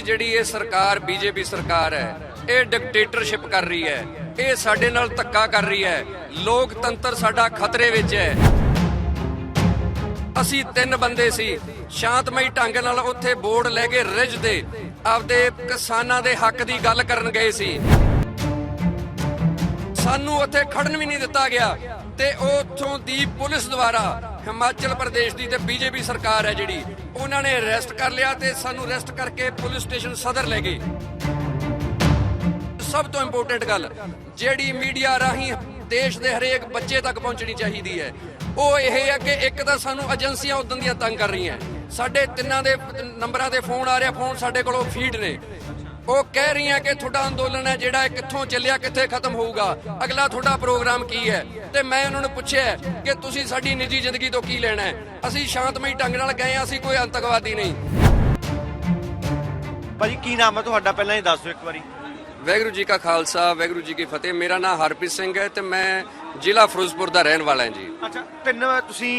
ਜੀ ਜਿਹੜੀ ਇਹ ਸਰਕਾਰ ਬੀਜੇਪੀ ਸਰਕਾਰ ਹੈ ਇਹ ਡਿਕਟੇਟਰਸ਼ਿਪ ਕਰ ਰਹੀ ਹੈ, ਇਹ ਸਾਡੇ ਨਾਲ ਧੱਕਾ ਕਰ ਰਹੀ ਹੈ। ਲੋਕਤੰਤਰ ਸਾਡਾ ਖਤਰੇ ਵਿੱਚ ਹੈ। ਅਸੀਂ ਤਿੰਨ ਬੰਦੇ ਸੀ, ਸ਼ਾਂਤਮਈ ਢੰਗ ਨਾਲ ਉੱਥੇ ਬੋਰਡ ਲੈ ਕੇ ਰਿਜ ਦੇ ਆਪਦੇ ਕਿਸਾਨਾਂ ਦੇ ਹੱਕ ਦੀ ਗੱਲ ਕਰਨ ਗਏ ਸੀ। ਸਾਨੂੰ ਉੱਥੇ ਖੜਨ ਵੀ ਨਹੀਂ ਦਿੱਤਾ ਗਿਆ ਤੇ ਉੱਥੋਂ ਦੀ ਪੁਲਿਸ ਦੁਆਰਾ ਹਿਮਾਚਲ ਪ੍ਰਦੇਸ਼ ਦੀ ਤੇ ਬੀਜੇਪੀ ਸਰਕਾਰ ਹੈ ਜਿਹੜੀ ਉਹਨਾਂ ਨੇ ਅਰੈਸਟ ਕਰ ਲਿਆ ਤੇ ਸਾਨੂੰ ਅਰੈਸਟ ਕਰਕੇ ਪੁਲਿਸ ਸਟੇਸ਼ਨ ਸਦਰ ਲੈ ਗਏ। ਸਭ ਤੋਂ ਇੰਪੋਰਟੈਂਟ ਗੱਲ ਜਿਹੜੀ ਮੀਡੀਆ ਰਾਹੀਂ ਦੇਸ਼ ਦੇ ਹਰੇਕ ਬੱਚੇ ਤੱਕ ਪਹੁੰਚਣੀ ਚਾਹੀਦੀ ਹੈ ਉਹ ਇਹ ਹੈ ਕਿ ਇੱਕ ਤਾਂ ਸਾਨੂੰ ਏਜੰਸੀਆਂ ਉਦੋਂ ਦੀਆਂ ਤੰਗ ਕਰ ਰਹੀਆਂ, ਸਾਡੇ ਤਿੰਨਾਂ ਦੇ ਨੰਬਰਾਂ ਤੇ ਫੋਨ ਆ ਰਿਹਾ, ਫੋਨ ਸਾਡੇ ਕੋਲੋਂ ਫੀਡ ਨੇ। ਉਹ ਕਹਿ ਰਹੀਆਂ ਕਿ ਤੁਹਾਡਾ ਅੰਦੋਲਨ ਹੈ ਜਿਹੜਾ ਕਿੱਥੋਂ ਚੱਲਿਆ, ਕਿੱਥੇ ਖਤਮ ਹੋਊਗਾ, ਅਗਲਾ ਤੁਹਾਡਾ ਪ੍ਰੋਗਰਾਮ ਕੀ ਹੈ। ਤੇ ਮੈਂ ਉਹਨਾਂ ਨੂੰ ਪੁੱਛਿਆ ਕਿ ਤੁਸੀਂ ਸਾਡੀ ਨਿੱਜੀ ਜ਼ਿੰਦਗੀ ਤੋਂ ਕੀ ਲੈਣਾ ਹੈ। ਅਸੀਂ ਸ਼ਾਂਤਮਈ ਢੰਗ ਨਾਲ ਗਏ ਹਾਂ, ਅਸੀਂ ਕੋਈ ਆਤੰਕਵਾਦੀ ਨਹੀਂ। ਭਾਜੀ ਕੀ ਨਾਮ ਹੈ ਤੁਹਾਡਾ, ਪਹਿਲਾਂ ਹੀ ਦੱਸ ਦਿਓ ਇੱਕ ਵਾਰੀ। ਵਾਹਿਗੁਰੂ ਜੀ ਕਾ ਖਾਲਸਾ, ਵਾਹਿਗੁਰੂ ਜੀ ਕੀ ਫਤਿਹ। ਮੇਰਾ ਨਾਮ ਹਰਪ੍ਰੀਤ ਸਿੰਘ ਹੈ ਤੇ ਮੈਂ ਜ਼ਿਲ੍ਹਾ ਫਿਰੋਜ਼ਪੁਰ ਦਾ ਰਹਿਣ ਵਾਲਾ ਹਾਂ ਜੀ। ਅੱਛਾ, ਤਿੰਨ ਤੁਸੀਂ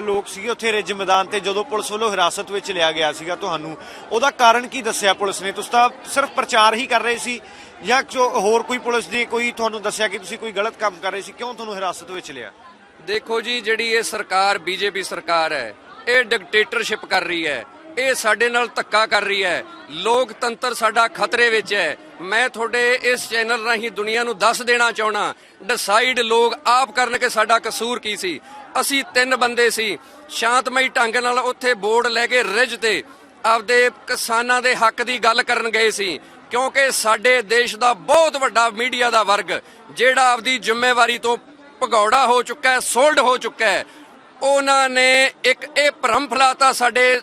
ਲੋਕ ਸੀਗੇ ਉੱਥੇ ਰਿਜ ਮੈਦਾਨ ਤੇ ਜਦੋਂ ਪੁਲਿਸ ਵੱਲੋਂ ਹਿਰਾਸਤ ਵਿੱਚ ਲਿਆ ਗਿਆ ਸੀਗਾ ਤੁਹਾਨੂੰ, ਉਹਦਾ ਕਾਰਨ ਕੀ ਦੱਸਿਆ ਪੁਲਿਸ ਨੇ? ਤੁਸੀਂ ਤਾਂ ਸਿਰਫ ਪ੍ਰਚਾਰ ਹੀ ਕਰ ਰਹੇ ਸੀ ਜਾਂ ਹੋਰ ਕੋਈ ਪੁਲਿਸ ਨੇ ਕੋਈ ਤੁਹਾਨੂੰ ਦੱਸਿਆ ਕਿ ਤੁਸੀਂ ਕੋਈ ਗਲਤ ਕੰਮ ਕਰ ਰਹੇ ਸੀ? ਕਿਉਂ ਤੁਹਾਨੂੰ ਹਿਰਾਸਤ ਵਿੱਚ ਲਿਆ? ਦੇਖੋ ਜੀ ਜਿਹੜੀ ਇਹ ਸਰਕਾਰ ਬੀਜੇਪੀ ਸਰਕਾਰ ਹੈ ਇਹ ਡਿਕਟੇਟਰਸ਼ਿਪ ਕਰ ਰਹੀ ਹੈ, ਇਹ ਸਾਡੇ ਨਾਲ ਧੱਕਾ ਕਰ ਰਹੀ ਹੈ। ਲੋਕਤੰਤਰ ਸਾਡਾ ਖਤਰੇ ਵਿੱਚ ਹੈ। ਮੈਂ ਤੁਹਾਡੇ ਇਸ ਚੈਨਲ ਰਾਹੀਂ ਦੁਨੀਆ ਨੂੰ ਦੱਸ ਦੇਣਾ ਚਾਹਣਾ, ਡਿਸਾਈਡ ਲੋਕ ਆਪ ਕਰਨ ਕਿ ਸਾਡਾ ਕਸੂਰ ਕੀ ਸੀ। ਅਸੀਂ ਤਿੰਨ ਬੰਦੇ ਸੀ, ਸ਼ਾਂਤਮਈ ਢੰਗ ਨਾਲ ਉੱਥੇ ਬੋਰਡ ਲੈ ਕੇ ਰਿਜ ਤੇ ਆਪਦੇ ਕਿਸਾਨਾਂ ਦੇ ਹੱਕ ਦੀ ਗੱਲ ਕਰਨ ਗਏ ਸੀ, ਕਿਉਂਕਿ ਸਾਡੇ ਦੇਸ਼ ਦਾ ਬਹੁਤ ਵੱਡਾ ਮੀਡੀਆ ਦਾ ਵਰਗ ਜਿਹੜਾ ਆਪਦੀ ਜ਼ਿੰਮੇਵਾਰੀ ਤੋਂ ਭਗੌੜਾ ਹੋ ਚੁੱਕਾ ਹੈ, ਸੋਲਡ ਹੋ ਚੁੱਕਾ ਹੈ। ਉਹਨਾਂ ਨੇ ਇੱਕ ਇਹ ਭਰਮ ਫੈਲਾਤਾ ਸਾਡੇ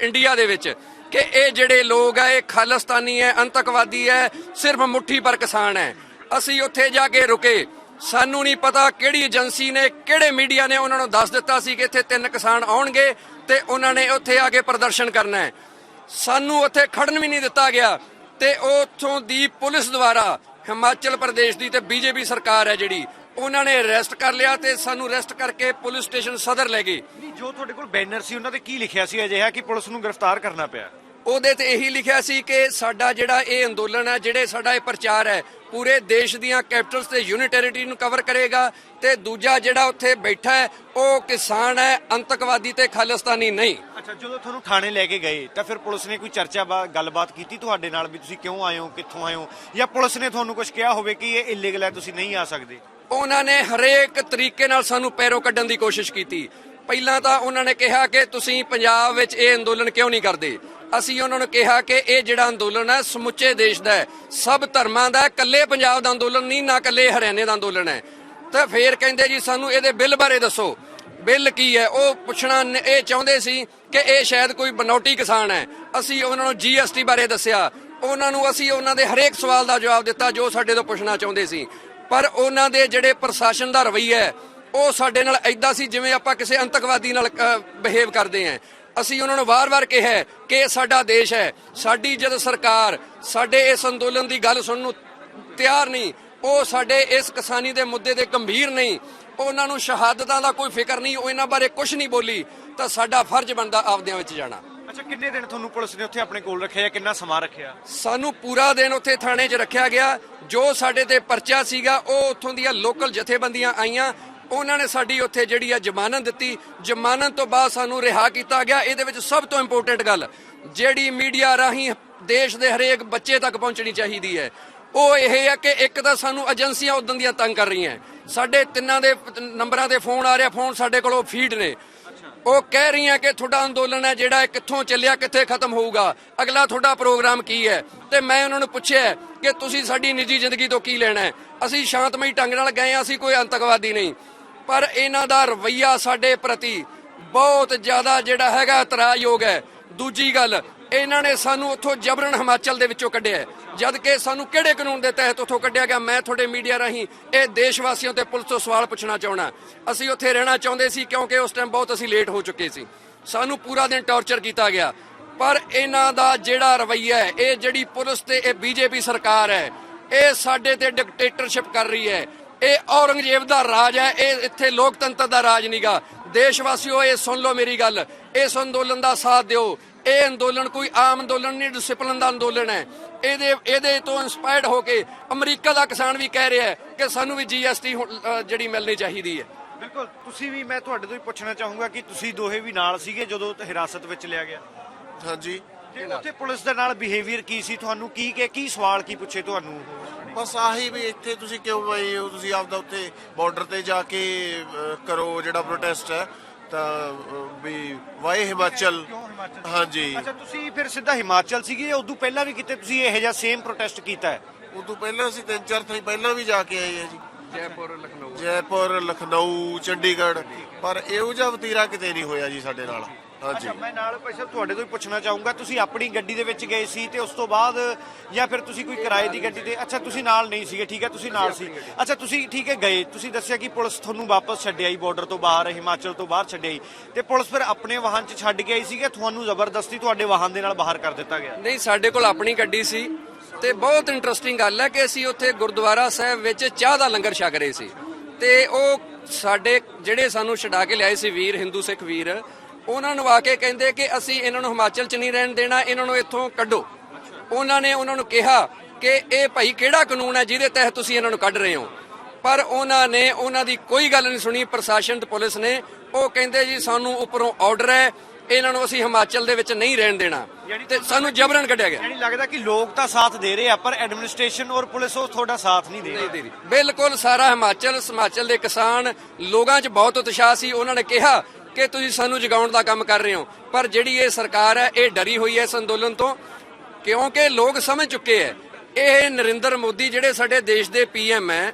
ਇੰਡੀਆ ਦੇ ਵਿੱਚ ਕਿ ਇਹ ਜਿਹੜੇ ਲੋਕ ਹੈ ਇਹ ਖਾਲਿਸਤਾਨੀ ਹੈ, ਅੰਤਕਵਾਦੀ ਹੈ, ਸਿਰਫ ਮੁੱਠੀ ਪਰ ਕਿਸਾਨ ਹੈ। ਅਸੀਂ ਉੱਥੇ ਜਾ ਕੇ ਰੁਕੇ, ਸਾਨੂੰ ਨਹੀਂ ਪਤਾ ਕਿਹੜੀ ਏਜੰਸੀ ਨੇ ਕਿਹੜੇ ਮੀਡੀਆ ਨੇ ਉਹਨਾਂ ਨੂੰ ਦੱਸ ਦਿੱਤਾ ਸੀ ਕਿ ਇੱਥੇ ਤਿੰਨ ਕਿਸਾਨ ਆਉਣਗੇ ਤੇ ਉਹਨਾਂ ਨੇ ਉੱਥੇ ਆ ਕੇ ਪ੍ਰਦਰਸ਼ਨ ਕਰਨਾ ਹੈ। ਸਾਨੂੰ ਉੱਥੇ ਖੜਨ ਵੀ ਨਹੀਂ ਦਿੱਤਾ ਗਿਆ ਤੇ ਉੱਥੋਂ ਦੀ ਪੁਲਿਸ ਦੁਆਰਾ ਹਿਮਾਚਲ ਪ੍ਰਦੇਸ਼ ਦੀ ਤੇ ਬੀਜੇਪੀ ਸਰਕਾਰ ਹੈ ਜਿਹੜੀ ਉਹਨਾਂ ਨੇ ਅਰੈਸਟ ਕਰ ਲਿਆ ਤੇ ਸਾਨੂੰ ਅਰੈਸਟ ਕਰਕੇ ਪੁਲਿਸ ਸਟੇਸ਼ਨ ਸਦਰ ਲੈ ਗਏ। ਜੋ ਤੁਹਾਡੇ ਕੋਲ ਬੈਨਰ ਸੀ ਉਹਨਾਂ ਤੇ ਕੀ ਲਿਖਿਆ ਸੀ ਅਜਿਹਾ ਕਿ ਪੁਲਿਸ ਨੂੰ ਗ੍ਰਿਫਤਾਰ ਕਰਨਾ ਪਿਆ? ਉਹਦੇ ਤੇ ਇਹੀ ਲਿਖਿਆ ਸੀ ਕਿ ਸਾਡਾ ਜਿਹੜਾ ਇਹ ਅੰਦੋਲਨ ਹੈ, ਜਿਹੜੇ ਸਾਡਾ ਇਹ ਪ੍ਰਚਾਰ ਹੈ ਪੂਰੇ ਦੇਸ਼ ਦੀਆਂ ਕੈਪੀਟਲਸ ਤੇ ਯੂਨਿਟ ਟੈਰੀਟਰੀ ਨੂੰ ਕਵਰ ਕਰੇਗਾ ਤੇ ਦੂਜਾ ਜਿਹੜਾ ਉੱਥੇ ਬੈਠਾ ਹੈ ਉਹ ਕਿਸਾਨ ਹੈ, ਅੰਤਕਵਾਦੀ ਤੇ ਖਾਲਿਸਤਾਨੀ ਨਹੀਂ। ਅੱਛਾ, ਜਦੋਂ ਤੁਹਾਨੂੰ ਥਾਣੇ ਲੈ ਕੇ ਗਏ ਤਾਂ ਫਿਰ ਪੁਲਿਸ ਨੇ ਕੋਈ ਚਰਚਾ ਗੱਲਬਾਤ ਕੀਤੀ ਤੁਹਾਡੇ ਨਾਲ ਵੀ ਤੁਸੀਂ ਕਿਉਂ ਆਏ ਹੋ, ਕਿੱਥੋਂ ਆਏ ਹੋ, ਜਾਂ ਪੁਲਿਸ ਨੇ ਤੁਹਾਨੂੰ ਕੁਝ ਕਿਹਾ ਹੋਵੇ ਕਿ ਇਹ ਇਲੀਗਲ ਹੈ, ਤੁਸੀਂ ਨਹੀਂ ਆ ਸਕਦੇ? ਉਹਨਾਂ ਨੇ ਹਰੇਕ ਤਰੀਕੇ ਨਾਲ ਸਾਨੂੰ ਪੈਰੋਂ ਕੱਢਣ ਦੀ ਕੋਸ਼ਿਸ਼ ਕੀਤੀ। ਪਹਿਲਾਂ ਤਾਂ ਉਹਨਾਂ ਨੇ ਕਿਹਾ ਕਿ ਤੁਸੀਂ ਪੰਜਾਬ ਵਿੱਚ ਇਹ ਅੰਦੋਲਨ ਕਿਉਂ ਨਹੀਂ ਕਰਦੇ। ਅਸੀਂ ਉਹਨਾਂ ਨੂੰ ਕਿਹਾ ਕਿ ਇਹ ਜਿਹੜਾ ਅੰਦੋਲਨ ਹੈ ਸਮੁੱਚੇ ਦੇਸ਼ ਦਾ ਹੈ, ਸਭ ਧਰਮਾਂ ਦਾ, ਇਕੱਲੇ ਪੰਜਾਬ ਦਾ ਅੰਦੋਲਨ ਨਹੀਂ, ਨਾ ਇਕੱਲੇ ਹਰਿਆਣੇ ਦਾ ਅੰਦੋਲਨ ਹੈ। ਤਾਂ ਫੇਰ ਕਹਿੰਦੇ ਜੀ ਸਾਨੂੰ ਇਹਦੇ ਬਿੱਲ ਬਾਰੇ ਦੱਸੋ, ਬਿੱਲ ਕੀ ਹੈ। ਉਹ ਪੁੱਛਣਾ ਇਹ ਚਾਹੁੰਦੇ ਸੀ ਕਿ ਇਹ ਸ਼ਾਇਦ ਕੋਈ ਬਨੌਟੀ ਕਿਸਾਨ ਹੈ। ਅਸੀਂ ਉਹਨਾਂ ਨੂੰ GST ਬਾਰੇ ਦੱਸਿਆ, ਉਹਨਾਂ ਨੂੰ ਅਸੀਂ ਉਹਨਾਂ ਦੇ ਹਰੇਕ ਸਵਾਲ ਦਾ ਜਵਾਬ ਦਿੱਤਾ ਜੋ ਸਾਡੇ ਤੋਂ ਪੁੱਛਣਾ ਚਾਹੁੰਦੇ ਸੀ। ਪਰ ਉਹਨਾਂ ਦੇ ਜਿਹੜੇ ਪ੍ਰਸ਼ਾਸਨ ਦਾ ਰਵੱਈਆ ਹੈ ਉਹ ਸਾਡੇ ਨਾਲ ਐਦਾਂ ਸੀ ਜਿਵੇਂ ਆਪਾਂ ਕਿਸੇ ਅੰਤਕਵਾਦੀ ਨਾਲ ਬਿਹੇਵ ਕਰਦੇ ਹਾਂ। ਅਸੀਂ ਉਹਨਾਂ ਨੂੰ ਵਾਰ-ਵਾਰ ਕਿਹਾ ਕਿ ਇਹ ਸਾਡਾ ਦੇਸ਼ ਹੈ, ਸਾਡੀ ਜਦ ਸਰਕਾਰ ਸਾਡੇ ਇਸ ਅੰਦੋਲਨ ਦੀ ਗੱਲ ਸੁਣਨ ਨੂੰ ਤਿਆਰ ਨਹੀਂ, ਉਹ ਸਾਡੇ ਇਸ ਕਿਸਾਨੀ ਦੇ ਮੁੱਦੇ ਦੇ ਗੰਭੀਰ ਨਹੀਂ, ਉਹਨਾਂ ਨੂੰ ਸ਼ਹਾਦਤਾਂ ਦਾ ਕੋਈ ਫਿਕਰ ਨਹੀਂ, ਉਹ ਇਹਨਾਂ ਬਾਰੇ ਕੁਝ ਨਹੀਂ ਬੋਲੀ, ਤਾਂ ਸਾਡਾ ਫਰਜ਼ ਬਣਦਾ ਆਪਦਿਆਂ ਵਿੱਚ ਜਾਣਾ। ਅੱਛਾ, ਕਿੰਨੇ ਦਿਨ ਤੁਹਾਨੂੰ ਪੁਲਿਸ ਨੇ ਉੱਥੇ ਆਪਣੇ ਕੋਲ ਰੱਖਿਆ ਜਾਂ ਕਿੰਨਾ ਸਮਾਂ ਰੱਖਿਆ? ਸਾਨੂੰ ਪੂਰਾ ਦਿਨ ਉੱਥੇ ਥਾਣੇ 'ਚ ਰੱਖਿਆ ਗਿਆ। ਜੋ ਸਾਡੇ ਤੇ ਪਰਚਾ ਸੀਗਾ ਉਹ ਉੱਥੋਂ ਦੀਆਂ ਲੋਕਲ ਜਥੇਬੰਦੀਆਂ ਆਈਆਂ, ਉਹਨਾਂ ਨੇ ਸਾਡੀ ਉੱਥੇ ਜਿਹੜੀ ਆ ਜ਼ਮਾਨਤ ਦਿੱਤੀ। ਜ਼ਮਾਨਤ ਤੋਂ ਬਾਅਦ ਸਾਨੂੰ ਰਿਹਾ ਕੀਤਾ ਗਿਆ। ਇਹਦੇ ਵਿੱਚ ਸਭ ਤੋਂ ਇੰਪੋਰਟੈਂਟ ਗੱਲ ਜਿਹੜੀ ਮੀਡੀਆ ਰਾਹੀਂ ਦੇਸ਼ ਦੇ ਹਰੇਕ ਬੱਚੇ ਤੱਕ ਪਹੁੰਚਣੀ ਚਾਹੀਦੀ ਹੈ ਉਹ ਇਹ ਹੈ ਕਿ ਇੱਕ ਤਾਂ ਸਾਨੂੰ ਏਜੰਸੀਆਂ ਉਦੋਂ ਦੀਆਂ ਤੰਗ ਕਰ ਰਹੀਆਂ, ਸਾਡੇ ਤਿੰਨਾਂ ਦੇ ਨੰਬਰਾਂ ਤੇ ਫੋਨ ਆ ਰਿਹਾ, ਫੋਨ ਸਾਡੇ ਕੋਲੋਂ ਫੀਡ ਨੇ। ਉਹ ਕਹਿ ਰਹੀਆਂ ਕਿ ਤੁਹਾਡਾ ਅੰਦੋਲਨ ਹੈ ਜਿਹੜਾ ਕਿੱਥੋਂ ਚੱਲਿਆ, ਕਿੱਥੇ ਖਤਮ ਹੋਊਗਾ, ਅਗਲਾ ਤੁਹਾਡਾ ਪ੍ਰੋਗਰਾਮ ਕੀ ਹੈ। ਤੇ ਮੈਂ ਉਹਨਾਂ ਨੂੰ ਪੁੱਛਿਆ ਕਿ ਤੁਸੀਂ ਸਾਡੀ ਨਿੱਜੀ ਜ਼ਿੰਦਗੀ ਤੋਂ ਕੀ ਲੈਣਾ ਹੈ। ਅਸੀਂ ਸ਼ਾਂਤਮਈ ਢੰਗ ਨਾਲ ਗਏ ਹਾਂ, ਅਸੀਂ ਕੋਈ ਅੰਤਕਵਾਦੀ ਨਹੀਂ। ਪਰ ਇਹਨਾਂ ਦਾ ਰਵੱਈਆ ਸਾਡੇ ਪ੍ਰਤੀ ਬਹੁਤ ਜ਼ਿਆਦਾ ਜਿਹੜਾ ਹੈਗਾ ਇਤਰਾਜ਼ਯੋਗ ਹੈ। ਦੂਜੀ ਗੱਲ, ਇਹਨਾਂ ਨੇ ਸਾਨੂੰ ਉੱਥੋਂ ਜਬਰਨ ਹਿਮਾਚਲ ਦੇ ਵਿੱਚੋਂ ਕੱਢਿਆ, ਜਦ ਕਿ ਸਾਨੂੰ ਕਿਹੜੇ ਕਾਨੂੰਨ ਦੇ ਤਹਿਤ ਉੱਥੋਂ ਕੱਢਿਆ ਗਿਆ। ਮੈਂ ਤੁਹਾਡੇ ਮੀਡੀਆ ਰਾਹੀਂ ਇਹ ਦੇਸ਼ ਵਾਸੀਆਂ ਤੇ ਪੁਲਿਸ ਤੋਂ ਸਵਾਲ ਪੁੱਛਣਾ ਚਾਹੁੰਦਾ। ਅਸੀਂ ਉੱਥੇ ਰਹਿਣਾ ਚਾਹੁੰਦੇ ਸੀ ਕਿਉਂਕਿ ਉਸ ਟਾਈਮ ਬਹੁਤ ਅਸੀਂ ਲੇਟ ਹੋ ਚੁੱਕੇ ਸੀ। ਸਾਨੂੰ ਪੂਰਾ ਦਿਨ ਟੌਰਚਰ ਕੀਤਾ ਗਿਆ। ਪਰ ਇਹਨਾਂ ਦਾ ਜਿਹੜਾ ਰਵੱਈਆ ਹੈ, ਇਹ ਜਿਹੜੀ ਪੁਲਿਸ ਤੇ ਇਹ ਬੀਜੇਪੀ ਸਰਕਾਰ ਹੈ, ਇਹ ਸਾਡੇ ਤੇ ਡਿਕਟੇਟਰਸ਼ਿਪ ਕਰ ਰਹੀ ਹੈ। ਇਹ ਔਰੰਗਜ਼ੇਬ ਦਾ ਰਾਜ ਹੈ, ਇਹ ਇੱਥੇ ਲੋਕਤੰਤਰ ਦਾ ਰਾਜ ਨਹੀਂਗਾ। ਦੇਸ਼ ਵਾਸੀਓ ਇਹ ਸੁਣ ਲਓ ਮੇਰੀ ਗੱਲ, ਇਸ ਅੰਦੋਲਨ ਦਾ ਸਾਥ ਦਿਓ। ਇਹ ਅੰਦੋਲਨ ਕੋਈ ਆਮ ਅੰਦੋਲਨ ਨਹੀਂ, ਡਿਸਪਲਿਨ ਦਾ ਅੰਦੋਲਨ ਹੈ। ਇਹਦੇ ਤੋਂ ਇਨਸਪਾਇਰਡ ਹੋ ਕੇ ਅਮਰੀਕਾ ਦਾ ਕਿਸਾਨ ਵੀ ਕਹਿ ਰਿਹਾ ਹੈ ਕਿ ਸਾਨੂੰ ਵੀ GST ਜਿਹੜੀ ਮਿਲਣੀ ਚਾਹੀਦੀ ਹੈ। ਬਿਲਕੁਲ, ਤੁਸੀਂ ਵੀ, ਮੈਂ ਤੁਹਾਡੇ ਤੋਂ ਹੀ ਪੁੱਛਣਾ ਚਾਹੂੰਗਾ ਕਿ ਤੁਸੀਂ ਦੋਹੇ ਵੀ ਨਾਲ ਸੀਗੇ ਜਦੋਂ ਹਿਰਾਸਤ ਵਿੱਚ ਲਿਆ ਗਿਆ। ਹਾਂਜੀ, ਤੇ ਉੱਥੇ ਪੁਲਿਸ ਦੇ ਨਾਲ ਬਿਹੇਵੀਅਰ ਕੀ ਸੀ, ਤੁਹਾਨੂੰ ਕੀ ਸਵਾਲ ਕੀ ਪੁੱਛੇ ਤੁਹਾਨੂੰ? ਬਸ ਆਹੀ ਵੀ ਇੱਥੇ ਤੁਸੀਂ ਕਿਉਂ ਆਏ ਹੋ, ਤੁਸੀਂ ਆਪਦਾ ਉੱਥੇ ਬਾਰਡਰ ਤੇ ਜਾ ਕੇ ਕਰੋ ਜਿਹੜਾ ਪ੍ਰੋਟੈਸਟ ਹੈ, ਤਾਂ ਵੀ ਵਾਏ ਹਿਮਾਚਲ। ਹਾਂਜੀ, ਅੱਛਾ, ਤੁਸੀਂ ਫਿਰ ਸਿੱਧਾ ਹਿਮਾਚਲ ਸੀਗੇ ਜਾਂ ਉਦੋਂ ਪਹਿਲਾਂ ਵੀ ਕਿਤੇ ਤੁਸੀਂ ਇਹੋ ਜਿਹਾ ਸੇਮ ਪ੍ਰੋਟੈਸਟ ਕੀਤਾ ਹੈ? ਉਦੋਂ ਪਹਿਲਾਂ ਅਸੀਂ 3-4 ਥਾਂ ਪਹਿਲਾਂ ਵੀ ਜਾ ਕੇ ਆਏ ਆ ਜੀ, ਜੈਪੁਰ, ਲਖਨਊ, ਚੰਡੀਗੜ੍ਹ, ਪਰ ਇਹੋ ਜਿਹਾ ਵਤੀਰਾ ਕਿਤੇ ਨਹੀਂ ਹੋਇਆ ਜੀ ਸਾਡੇ ਨਾਲ। ਹਾਂਜੀ, ਅੱਛਾ, ਮੈਂ ਨਾਲ ਭਾਈ ਸਾਹਿਬ ਤੁਹਾਡੇ ਤੋਂ ਹੀ ਪੁੱਛਣਾ ਚਾਹੂੰਗਾ, ਤੁਸੀਂ ਆਪਣੀ ਗੱਡੀ ਦੇ ਵਿੱਚ ਗਏ ਸੀ ਤੇ ਉਸ ਤੋਂ ਬਾਅਦ ਜਾਂ ਫਿਰ ਤੁਸੀਂ ਕੋਈ ਕਿਰਾਏ ਦੀ ਗੱਡੀ ਤੇ? ਅੱਛਾ, ਤੁਸੀਂ ਨਾਲ ਨਹੀਂ ਸੀਗੇ, ਠੀਕ ਹੈ, ਤੁਸੀਂ ਨਾਲ ਸੀ। ਅੱਛਾ, ਤੁਸੀਂ ਠੀਕ ਹੈ ਗਏ, ਤੁਸੀਂ ਦੱਸਿਆ ਕਿ ਪੁਲਿਸ ਤੁਹਾਨੂੰ ਵਾਪਸ ਛੱਡਿਆਈ ਬਾਰਡਰ ਤੋਂ ਬਾਹਰ, ਹਿਮਾਚਲ ਤੋਂ ਬਾਹਰ ਛੱਡਿਆਈ, ਤੇ ਪੁਲਿਸ ਫਿਰ ਆਪਣੇ ਵਾਹਨ 'ਚ ਛੱਡ ਕੇ ਆਈ ਸੀ ਕਿ ਤੁਹਾਨੂੰ ਜ਼ਬਰਦਸਤੀ ਤੁਹਾਡੇ ਵਾਹਨ ਦੇ ਨਾਲ ਬਾਹਰ ਕਰ ਦਿੱਤਾ ਗਿਆ? ਨਹੀਂ, ਸਾਡੇ ਕੋਲ ਆਪਣੀ ਗੱਡੀ ਸੀ ਤੇ ਬਹੁਤ ਇੰਟਰਸਟਿੰਗ ਗੱਲ ਹੈ ਕਿ ਅਸੀਂ ਉੱਥੇ ਗੁਰਦੁਆਰਾ ਸਾਹਿਬ ਵਿੱਚ ਚਾਹ ਦਾ ਲੰਗਰ ਛਕ ਰਹੇ ਸੀ ਤੇ ਉਹ ਸਾਡੇ ਜਿਹੜੇ ਸਾਨੂੰ ਛਡਾ ਕੇ ਲਿਆਏ ਸੀ ਵੀਰ, ਹਿੰਦੂ ਸਿੱਖ ਵੀਰ, ਉਹਨਾਂ ਨੂੰ ਆ ਕੇ ਕਹਿੰਦੇ ਕਿ ਅਸੀਂ ਇਹਨਾਂ ਨੂੰ ਹਿਮਾਚਲ 'ਚ ਨਹੀਂ ਰਹਿਣ ਦੇਣਾ, ਇਹਨਾਂ ਨੂੰ ਇੱਥੋਂ ਕੱਢੋ। ਉਹਨਾਂ ਨੇ ਉਹਨਾਂ ਨੂੰ ਕਿਹਾ ਕਿ ਇਹ ਭਾਈ ਕਿਹੜਾ ਕਾਨੂੰਨ ਹੈ ਜਿਹਦੇ ਤਹਿਤ ਤੁਸੀਂ ਇਹਨਾਂ ਨੂੰ ਕੱਢ ਰਹੇ ਹੋ, ਪਰ ਉਹਨਾਂ ਦੀ ਕੋਈ ਗੱਲ ਨਹੀਂ ਸੁਣੀ। ਪ੍ਰਸ਼ਾਸਨ ਤੇ ਪੁਲਿਸ ਨੇ ਉਹ ਕਹਿੰਦੇ ਜੀ ਸਾਨੂੰ ਉੱਪਰੋਂ ਆਰਡਰ ਹੈ, ਇਹਨਾਂ ਨੂੰ ਅਸੀਂ ਹਿਮਾਚਲ ਦੇ ਵਿੱਚ ਨਹੀਂ ਰਹਿਣ ਦੇਣਾ, ਤੇ ਸਾਨੂੰ ਜਬਰਨ ਕੱਢਿਆ ਗਿਆ। ਯਾਨੀ ਲੱਗਦਾ ਕਿ ਲੋਕ ਤਾਂ ਸਾਥ ਦੇ ਰਹੇ ਆ ਪਰ ਐਡਮਿਨਿਸਟ੍ਰੇਸ਼ਨ ਔਰ ਪੁਲਿਸ ਉਹ ਤੁਹਾਡਾ ਸਾਥ ਨਹੀਂ ਦੇ ਰਹੀ। ਬਿਲਕੁਲ, ਸਾਰਾ ਹਿਮਾਚਲ ਦੇ ਕਿਸਾਨ ਲੋਕਾਂ 'ਚ ਬਹੁਤ ਉਤਸ਼ਾਹ ਸੀ। ਉਹਨਾਂ ਨੇ ਕਿਹਾ ਕਿ ਤੁਸੀਂ ਸਾਨੂੰ ਜਗਾਉਣ ਦਾ ਕੰਮ ਕਰ ਰਹੇ ਹੋ, ਪਰ ਜਿਹੜੀ ਇਹ ਸਰਕਾਰ ਹੈ ਇਹ ਡਰੀ ਹੋਈ ਹੈ ਇਸ ਅੰਦੋਲਨ ਤੋਂ, ਕਿਉਂਕਿ ਲੋਕ ਸਮਝ ਚੁੱਕੇ ਹੈ। ਇਹ ਨਰਿੰਦਰ ਮੋਦੀ ਜਿਹੜੇ ਸਾਡੇ ਦੇਸ਼ ਦੇ PM ਹੈ,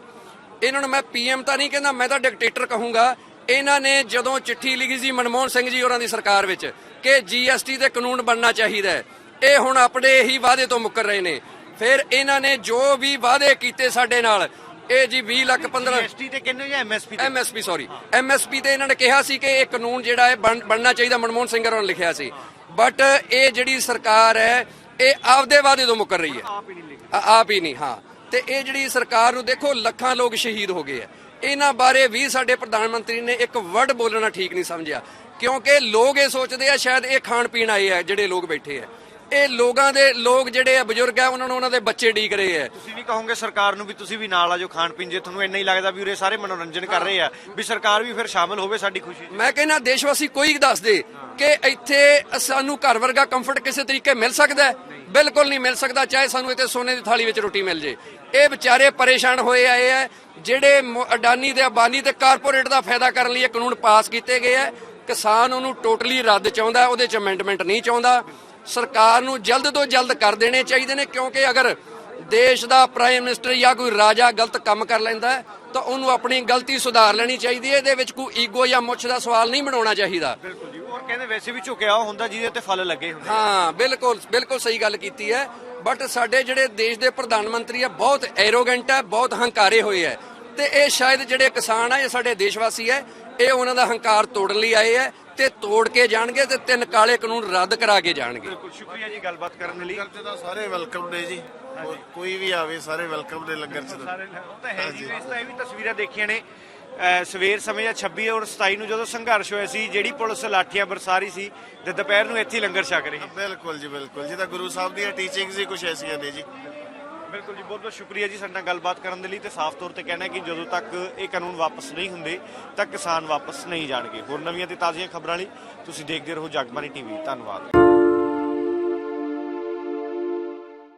ਇਹਨਾਂ ਨੂੰ ਮੈਂ PM ਤਾਂ ਨਹੀਂ ਕਹਿੰਦਾ, ਮੈਂ ਤਾਂ ਡਿਕਟੇਟਰ ਕਹੂੰਗਾ। ਇਹਨਾਂ ਨੇ ਜਦੋਂ ਚਿੱਠੀ ਲਿਖੀ ਸੀ ਮਨਮੋਹਨ ਸਿੰਘ ਜੀ ਹੋਰਾਂ ਦੀ ਸਰਕਾਰ ਵਿੱਚ ਕਿ GST ਦੇ ਕਾਨੂੰਨ ਬਣਨਾ ਚਾਹੀਦਾ ਹੈ, ਇਹ ਹੁਣ ਆਪਣੇ ਹੀ ਵਾਅਦੇ ਤੋਂ ਮੁੱਕਰ ਰਹੇ ਨੇ। ਫਿਰ ਇਹਨਾਂ ਨੇ ਜੋ ਵੀ ਵਾਅਦੇ ਕੀਤੇ ਸਾਡੇ ਨਾਲ, ਇਹ ਜੀ 20 ਲੱਖ 15 GST ਤੇ ਕਿੰਨੇ ਜਾਂ MSP MSP ਤੇ ਇਹਨਾਂ ਨੇ ਕਿਹਾ ਸੀ ਕਿ ਇਹ ਕਾਨੂੰਨ ਜਿਹੜਾ ਹੈ ਬਣਨਾ ਚਾਹੀਦਾ, ਮਨਮੋਹਨ ਸਿੰਘ ਹੋਰਾਂ ਨੇ ਲਿਖਿਆ ਸੀ। ਬਟ ਇਹ ਜਿਹੜੀ ਸਰਕਾਰ ਹੈ ਇਹ ਆਪਦੇ ਵਾਅਦੇ ਤੋਂ ਮੁੱਕਰ ਰਹੀ ਹੈ, ਆਪ ਹੀ ਨਹੀਂ। ਹਾਂ, ਤੇ ਇਹ ਜਿਹੜੀ ਸਰਕਾਰ ਨੂੰ ਦੇਖੋ, ਲੱਖਾਂ ਲੋਕ ਸ਼ਹੀਦ ਹੋ ਗਏ ਆ। ਇਹਨਾਂ ਬਾਰੇ ਵੀ ਸਾਡੇ ਪ੍ਰਧਾਨ ਮੰਤਰੀ ਨੇ ਇੱਕ ਵਰਡ ਬੋਲਣਾ ਠੀਕ ਨਹੀਂ ਸਮਝਿਆ, ਕਿਉਂਕਿ ਲੋਕ ਇਹ ਸੋਚਦੇ ਆ ਸ਼ਾਇਦ ਇਹ ਖਾਣ ਪੀਣ ਆਏ ਆ ਜਿਹੜੇ ਲੋਕ ਬੈਠੇ ਆ। ਇਹ ਲੋਕ ਜਿਹੜੇ ਆ ਬਜ਼ੁਰਗ ਆ, ਉਹਨਾਂ ਨੂੰ ਉਹਨਾਂ ਦੇ ਬੱਚੇ ਡੀਕ ਰਹੇ ਆ। ਤੁਸੀਂ ਵੀ ਕਹੋਗੇ ਸਰਕਾਰ ਨੂੰ ਵੀ ਤੁਸੀਂ ਵੀ ਨਾਲ ਆ ਜੋ ਖਾਣ ਪੀਣ, ਜੇ ਤੁਹਾਨੂੰ ਇੰਨਾ ਹੀ ਲੱਗਦਾ ਵੀ ਉਰੇ ਸਾਰੇ ਮਨੋਰੰਜਨ ਕਰ ਰਹੇ ਆ, ਵੀ ਸਰਕਾਰ ਵੀ ਫਿਰ ਸ਼ਾਮਲ ਹੋਵੇ ਸਾਡੀ ਖੁਸ਼ੀ 'ਚ? ਮੈਂ ਕਹਿੰਦਾ ਦੇਸ਼ ਵਾਸੀ ਕੋਈ ਦੱਸ ਦੇ ਕਿ ਇੱਥੇ ਸਾਨੂੰ ਘਰ ਵਰਗਾ ਕੰਫਰਟ ਕਿਸੇ ਤਰੀਕੇ ਮਿਲ ਸਕਦਾ ਹੈ? ਬਿਲਕੁਲ ਨਹੀਂ ਮਿਲ ਸਕਦਾ, ਚਾਹੇ ਸਾਨੂੰ ਇੱਥੇ ਸੋਨੇ ਦੀ ਥਾਲੀ ਵਿੱਚ ਰੋਟੀ ਮਿਲ ਜੇ। ਇਹ ਵਿਚਾਰੇ ਪਰੇਸ਼ਾਨ ਹੋਏ ਆਏ ਆ, ਜਿਹੜੇ ਅਡਾਨੀ ਤੇ ਅੰਬਾਨੀ ਤੇ ਕਾਰਪੋਰੇਟ ਦਾ ਫਾਇਦਾ ਕਰਨ ਲਈ ਇਹ ਕਾਨੂੰਨ ਪਾਸ ਕੀਤੇ ਗਏ ਆ। ਕਿਸਾਨ ਉਹਨੂੰ ਟੋਟਲੀ ਰੱਦ ਚਾਹੁੰਦਾ, ਉਹਦੇ 'ਚ ਅਮੈਂਡਮੈਂਟ ਨਹੀਂ ਚਾਹੁੰਦਾ। ਸਰਕਾਰ ਨੂੰ ਜਲਦ ਤੋਂ ਜਲਦ ਕਰ ਦੇਣੇ ਚਾਹੀਦੇ ਨੇ, ਕਿਉਂਕਿ ਅਗਰ ਦੇਸ਼ ਦਾ ਪ੍ਰਾਈਮ ਮਿਨਿਸਟਰ ਜਾਂ ਕੋਈ ਰਾਜਾ ਗਲਤ ਕੰਮ ਕਰ ਲੈਂਦਾ ਹੈ ਤਾਂ ਉਹਨੂੰ ਆਪਣੀ ਗਲਤੀ ਸੁਧਾਰ ਲੈਣੀ ਚਾਹੀਦੀ ਹੈ। ਇਹਦੇ ਵਿੱਚ ਕੋਈ ਈਗੋ ਜਾਂ ਮੁੱਛ ਦਾ ਸਵਾਲ ਨਹੀਂ ਬਣਾਉਣਾ ਚਾਹੀਦਾ। ਬਿਲਕੁਲ ਜੀ, ਔਰ ਕਹਿੰਦੇ ਵੈਸੇ ਵੀ ਝੁਕਿਆ ਹੁੰਦਾ ਜਿਹਦੇ ਤੇ ਫਲ ਲੱਗੇ ਹੁੰਦੇ। ਹਾਂ, ਬਿਲਕੁਲ ਸਹੀ ਗੱਲ ਕੀਤੀ ਹੈ। ਬਟ ਸਾਡੇ ਜਿਹੜੇ ਦੇਸ਼ ਦੇ ਪ੍ਰਧਾਨ ਮੰਤਰੀ ਆ ਬਹੁਤ ਐਰੋਗੈਂਟ ਹੈ, ਬਹੁਤ ਹੰਕਾਰੇ ਹੋਏ ਹੈ, ਤੇ ਇਹ ਸ਼ਾਇਦ ਜਿਹੜੇ ਕਿਸਾਨ ਆ, ਇਹ ਸਾਡੇ ਦੇਸ਼ ਵਾਸੀ ਹੈ, ਇਹ ਉਹਨਾਂ ਦਾ ਹੰਕਾਰ ਤੋੜਨ ਲਈ ਆਏ ਹੈ ਤੇ ਤੋੜ ਕੇ ਜਾਣਗੇ ਤੇ 3 ਕਾਲੇ ਕਾਨੂੰਨ ਰੱਦ ਕਰਾ ਕੇ ਜਾਣਗੇ। ਬਿਲਕੁਲ, ਸ਼ੁਕਰੀਆ ਜੀ ਗੱਲਬਾਤ ਕਰਨ ਲਈ। ਲੰਗਰ 'ਚ ਤਾਂ ਸਾਰੇ ਵੈਲਕਮ ਨੇ ਜੀ, ਕੋਈ ਵੀ ਆਵੇ ਸਾਰੇ ਵੈਲਕਮ ਨੇ ਲੰਗਰ 'ਚ ਤਾਂ। ਉਹ ਤਾਂ ਹੈ ਜੀ, ਇਸ ਤਾਂ ਇਹ ਵੀ ਤਸਵੀਰਾਂ ਦੇਖੀਆਂ ਨੇ ਸਵੇਰ ਸਮੇਂ 26 ਔਰ 27 ਨੂੰ ਜਦੋਂ ਸੰਘਰਸ਼ ਹੋਇਆ ਸੀ, ਜਿਹੜੀ ਪੁਲਿਸ ਲਾਠੀਆਂ ਬਰਸਾ ਰਹੀ ਸੀ ਤੇ ਦੁਪਹਿਰ ਨੂੰ ਇੱਥੇ ਲੰਗਰ ਛਕ ਰਹੀ। ਬਿਲਕੁਲ ਜੀ, ਬਿਲਕੁਲ ਜੀ, ਤਾਂ ਗੁਰੂ ਸਾਹਿਬ ਦੀਆਂ ਟੀਚਿੰਗਸ ਹੀ ਕੁਛ ਐਸੀਆਂ ਨੇ ਜੀ। ਬਿਲਕੁਲ ਜੀ, ਬਹੁਤ ਬਹੁਤ ਸ਼ੁਕਰੀਆ ਜੀ ਸਾਡੇ ਨਾਲ ਗੱਲਬਾਤ ਕਰਨ ਦੇ ਲਈ, ਤੇ ਸਾਫ਼ ਤੌਰ ਤੇ ਕਹਿਣਾ ਕਿ ਜਦੋਂ ਤੱਕ ਇਹ ਕਾਨੂੰਨ ਵਾਪਸ ਨਹੀਂ ਹੁੰਦੇ ਤਾਂ ਕਿਸਾਨ ਵਾਪਸ ਨਹੀਂ ਜਾਣਗੇ। ਹੋਰ ਨਵੀਆਂ ਤੇ ਤਾਜ਼ੀਆਂ ਖਬਰਾਂ ਲਈ ਤੁਸੀਂ ਦੇਖਦੇ ਰਹੋ ਜਗਬਾਣੀ TV। ਧੰਨਵਾਦ।